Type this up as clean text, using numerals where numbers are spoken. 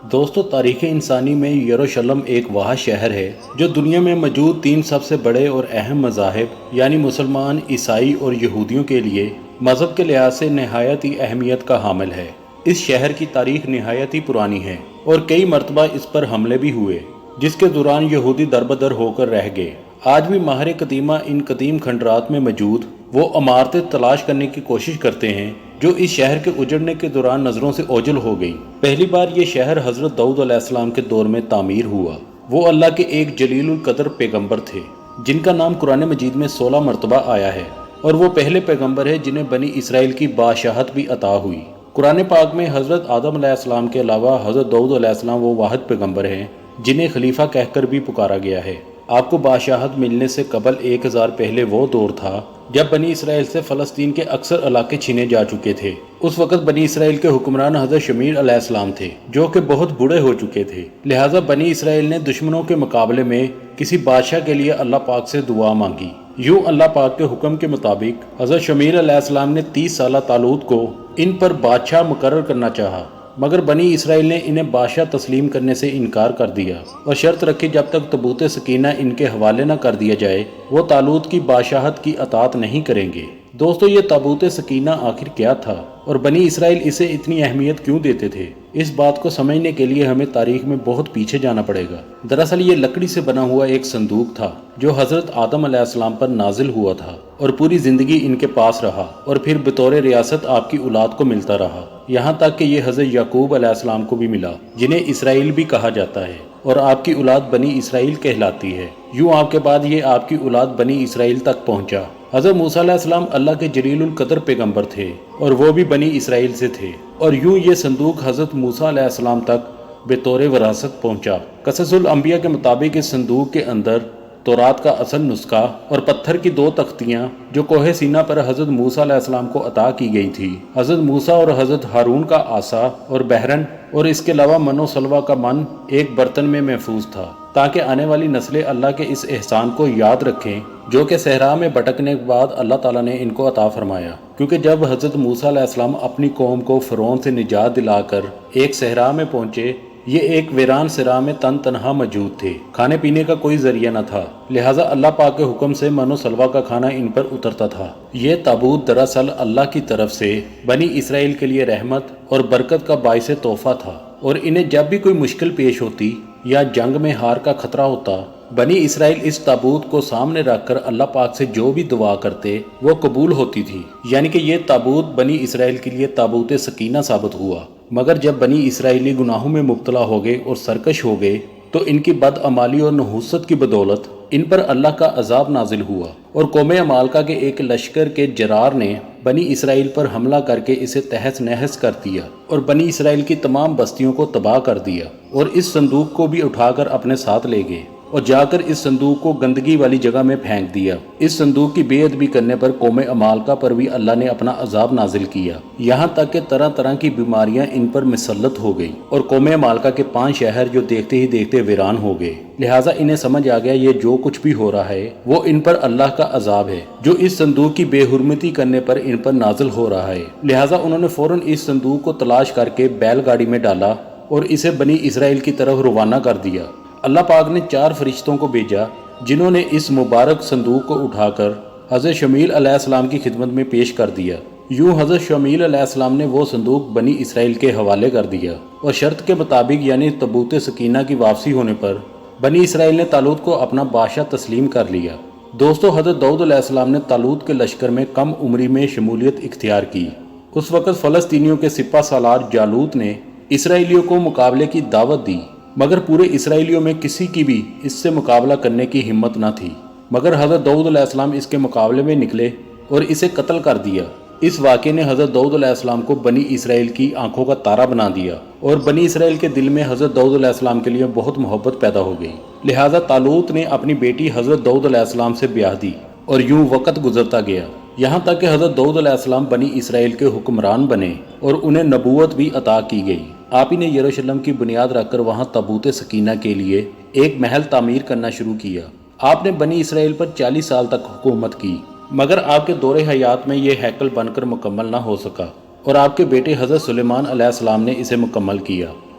دوستو، تاریخ انسانی میں یروشلم ایک وہ شہر ہے جو دنیا میں موجود تین سب سے بڑے اور اہم مذاہب یعنی مسلمان، عیسائی اور یہودیوں کے لیے مذہب کے لحاظ سے نہایت ہی اہمیت کا حامل ہے۔ اس شہر کی تاریخ نہایت ہی پرانی ہے اور کئی مرتبہ اس پر حملے بھی ہوئے جس کے دوران یہودی دربدر ہو کر رہ گئے۔ آج بھی ماہر قدیمہ ان قدیم کھنڈرات میں موجود وہ عمارتیں تلاش کرنے کی کوشش کرتے ہیں جو اس شہر کے اجڑنے کے دوران نظروں سے اوجھل ہو گئی۔ پہلی بار یہ شہر حضرت داؤد علیہ السلام کے دور میں تعمیر ہوا۔ وہ اللہ کے ایک جلیل القدر پیغمبر تھے جن کا نام قرآن مجید میں 16 مرتبہ آیا ہے، اور وہ پہلے پیغمبر ہے جنہیں بنی اسرائیل کی بادشاہت بھی عطا ہوئی۔ قرآن پاک میں حضرت آدم علیہ السلام کے علاوہ حضرت داؤد علیہ السلام وہ واحد پیغمبر ہیں جنہیں خلیفہ کہہ کر بھی پکارا گیا ہے۔ آپ کو بادشاہت ملنے سے قبل 1000 پہلے وہ دور تھا جب بنی اسرائیل سے فلسطین کے اکثر علاقے چھینے جا چکے تھے۔ اس وقت بنی اسرائیل کے حکمران حضرت شمیل علیہ السلام تھے جو کہ بہت بوڑھے ہو چکے تھے، لہٰذا بنی اسرائیل نے دشمنوں کے مقابلے میں کسی بادشاہ کے لیے اللہ پاک سے دعا مانگی۔ یوں اللہ پاک کے حکم کے مطابق حضرت شمیل علیہ السلام نے 30 سالہ طالوت کو ان پر بادشاہ مقرر کرنا چاہا، مگر بنی اسرائیل نے انہیں بادشاہ تسلیم کرنے سے انکار کر دیا اور شرط رکھی جب تک تابوت سکینہ ان کے حوالے نہ کر دیا جائے وہ طالوت کی بادشاہت کی اطاعت نہیں کریں گے۔ دوستو، یہ تابوت سکینہ آخر کیا تھا اور بنی اسرائیل اسے اتنی اہمیت کیوں دیتے تھے؟ اس بات کو سمجھنے کے لیے ہمیں تاریخ میں بہت پیچھے جانا پڑے گا۔ دراصل یہ لکڑی سے بنا ہوا ایک صندوق تھا جو حضرت آدم علیہ السلام پر نازل ہوا تھا اور پوری زندگی ان کے پاس رہا اور پھر بطور ریاست آپ کی اولاد کو ملتا رہا، یہاں تک کہ یہ حضرت یعقوب علیہ السلام کو بھی ملا جنہیں اسرائیل بھی کہا جاتا ہے، اور آپ کی اولاد بنی اسرائیل کہلاتی ہے۔ یوں آپ کے بعد یہ آپ کی اولاد بنی اسرائیل تک پہنچا۔ حضرت موسیٰ علیہ السلام اللہ کے جلیل القدر پیغمبر تھے اور وہ بھی بنی اسرائیل سے تھے، اور یوں یہ صندوق حضرت موسیٰ علیہ السلام تک بطور وراثت پہنچا۔ قصص الانبیاء کے مطابق اس صندوق کے اندر تورات کا اصل نسخہ اور پتھر کی 2 تختیاں جو کوہ سینا پر حضرت موسیٰ علیہ السلام کو عطا کی گئی تھی، حضرت موسیٰ اور حضرت ہارون کا عصا اور بحرن، اور اس کے علاوہ من و سلوہ کا من ایک برتن میں محفوظ تھا تاکہ آنے والی نسلیں اللہ کے اس احسان کو یاد رکھیں جو کہ صحرا میں بھٹکنے کے بعد اللہ تعالیٰ نے ان کو عطا فرمایا۔ کیونکہ جب حضرت موسیٰ علیہ السلام اپنی قوم کو فرعون سے نجات دلا کر ایک صحرا میں پہنچے، یہ ایک ویران صحرا میں تنہا موجود تھے، کھانے پینے کا کوئی ذریعہ نہ تھا، لہٰذا اللہ پاک کے حکم سے من و سلوہ کا کھانا ان پر اترتا تھا۔ یہ تابوت دراصل اللہ کی طرف سے بنی اسرائیل کے لیے رحمت اور برکت کا باعث تحفہ تھا، اور انہیں جب بھی کوئی مشکل پیش ہوتی یا جنگ میں ہار کا خطرہ ہوتا، بنی اسرائیل اس تابوت کو سامنے رکھ کر اللہ پاک سے جو بھی دعا کرتے وہ قبول ہوتی تھی، یعنی کہ یہ تابوت بنی اسرائیل کے لیے تابوت سکینہ ثابت ہوا۔ مگر جب بنی اسرائیلی گناہوں میں مبتلا ہو گئے اور سرکش ہو گئے تو ان کی بدعمالی اور نحوست کی بدولت ان پر اللہ کا عذاب نازل ہوا، اور قوم عمالقہ کے ایک لشکر کے جرار نے بنی اسرائیل پر حملہ کر کے اسے تہس نہس کر دیا اور بنی اسرائیل کی تمام بستیوں کو تباہ کر دیا، اور اس صندوق کو بھی اٹھا کر اپنے ساتھ لے گئے اور جا کر اس صندوق کو گندگی والی جگہ میں پھینک دیا۔ اس صندوق کی بے ادبی کرنے پر قوم عمالقہ پر بھی اللہ نے اپنا عذاب نازل کیا، یہاں تک کہ طرح طرح کی بیماریاں ان پر مسلط ہو گئی، اور قوم عمالقہ کے 5 شہر جو دیکھتے ہی دیکھتے ویران ہو گئے۔ لہٰذا انہیں سمجھ آ گیا یہ جو کچھ بھی ہو رہا ہے وہ ان پر اللہ کا عذاب ہے جو اس صندوق کی بے حرمتی کرنے پر ان پر نازل ہو رہا ہے۔ لہٰذا انہوں نے فوراً اس صندوق کو تلاش کر کے بیل گاڑی میں ڈالا اور اسے بنی اسرائیل کی طرف روانہ کر دیا۔ اللہ پاک نے 4 فرشتوں کو بھیجا جنہوں نے اس مبارک صندوق کو اٹھا کر حضرت شمیل علیہ السلام کی خدمت میں پیش کر دیا۔ یوں حضرت شمیل علیہ السلام نے وہ صندوق بنی اسرائیل کے حوالے کر دیا، اور شرط کے مطابق یعنی تابوت سکینہ کی واپسی ہونے پر بنی اسرائیل نے طالوت کو اپنا بادشاہ تسلیم کر لیا۔ دوستو، حضرت داؤد علیہ السلام نے طالوت کے لشکر میں کم عمری میں شمولیت اختیار کی۔ اس وقت فلسطینیوں کے سپہ سالار جالوت نے اسرائیلیوں کو مقابلے کی دعوت دی، مگر پورے اسرائیلیوں میں کسی کی بھی اس سے مقابلہ کرنے کی ہمت نہ تھی، مگر حضرت داؤد علیہ السلام اس کے مقابلے میں نکلے اور اسے قتل کر دیا۔ اس واقعے نے حضرت داؤد علیہ السلام کو بنی اسرائیل کی آنکھوں کا تارا بنا دیا، اور بنی اسرائیل کے دل میں حضرت داؤد علیہ السلام کے لیے بہت محبت پیدا ہو گئی۔ لہٰذا طالوت نے اپنی بیٹی حضرت داؤد علیہ السلام سے بیاہ دی، اور یوں وقت گزرتا گیا یہاں تک کہ حضرت داؤد علیہ السلام بنی اسرائیل کے حکمران بنے اور انہیں نبوت بھی عطا کی گئی۔ آپ ہی نے یروشلم کی بنیاد رکھ کر وہاں تابوت سکینہ کے لیے ایک محل تعمیر کرنا شروع کیا۔ آپ نے بنی اسرائیل پر 40 سال تک حکومت کی، مگر آپ کے دور حیات میں یہ ہیکل بن کر مکمل نہ ہو سکا، اور آپ کے بیٹے حضرت سلیمان علیہ السلام نے اسے مکمل کیا۔